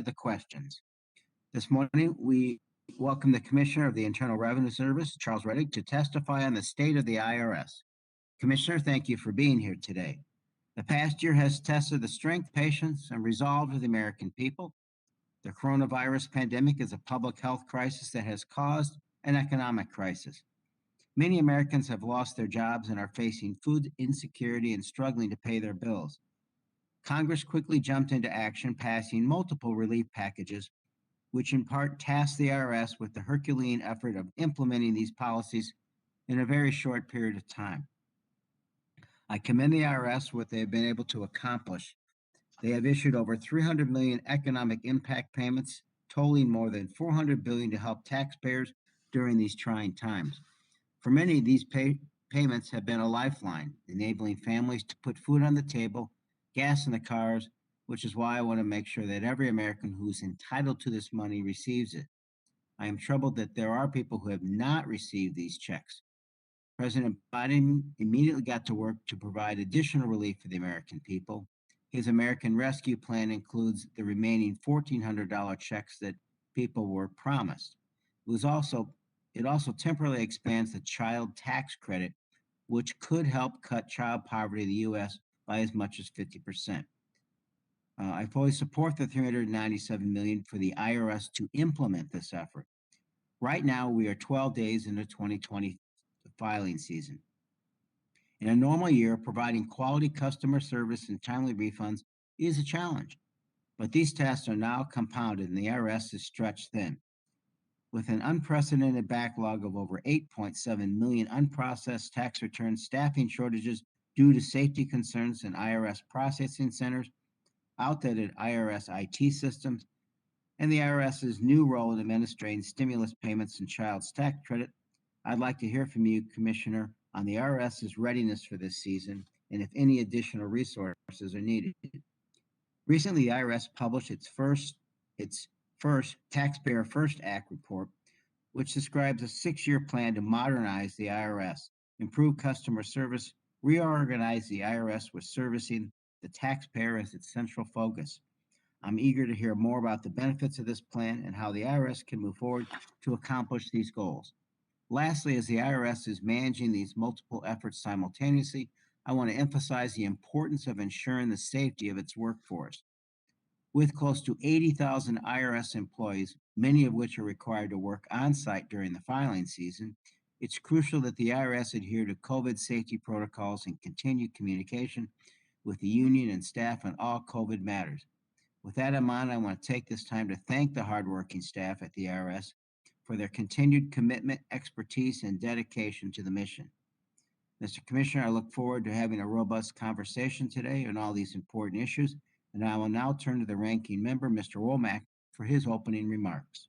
the questions. This morning, we welcome the Commissioner of the Internal Revenue Service, Charles Reddick, to testify on the state of the IRS. Commissioner, thank you for being here today. The past year has tested the strength, patience, and resolve of the American people. The coronavirus pandemic is a public health crisis that has caused an economic crisis. Many Americans have lost their jobs and are facing food insecurity and struggling to pay their bills. Congress quickly jumped into action, passing multiple relief packages, which in part tasked the IRS with the Herculean effort of implementing these policies in a very short period of time. I commend the IRS what they have been able to accomplish. They have issued over 300 million economic impact payments, totaling more than 400 billion to help taxpayers during these trying times. For many, these payments have been a lifeline, enabling families to put food on the table, gas in the cars, which is why I want to make sure that every American who is entitled to this money receives it. I am troubled that there are people who have not received these checks. President Biden immediately got to work to provide additional relief for the American people. His American Rescue Plan includes the remaining $1,400 checks that people were promised. It also temporarily expands the child tax credit, which could help cut child poverty in the U.S. by as much as 50%. I fully support the $397 million for the IRS to implement this effort. Right now, we are 12 days into 2020 filing season. In a normal year, providing quality customer service and timely refunds is a challenge, but these tasks are now compounded and the IRS is stretched thin. With an unprecedented backlog of over 8.7 million unprocessed tax returns, staffing shortages due to safety concerns in IRS processing centers, outdated IRS IT systems, and the IRS's new role in administering stimulus payments and child tax credit, I'd like to hear from you, Commissioner, on the IRS's readiness for this season and if any additional resources are needed. Recently, the IRS published its first Taxpayer First Act report, which describes a 6-year plan to modernize the IRS, improve customer service, reorganize the IRS with servicing the taxpayer as its central focus. I'm eager to hear more about the benefits of this plan and how the IRS can move forward to accomplish these goals. Lastly, as the IRS is managing these multiple efforts simultaneously, I want to emphasize the importance of ensuring the safety of its workforce. With close to 80,000 IRS employees, many of which are required to work on site during the filing season, it's crucial that the IRS adhere to COVID safety protocols and continue communication with the union and staff on all COVID matters. With that in mind, I want to take this time to thank the hardworking staff at the IRS for their continued commitment, expertise, and dedication to the mission. Mr. Commissioner, I look forward to having a robust conversation today on all these important issues, and I will now turn to the ranking member, Mr. Womack, for his opening remarks.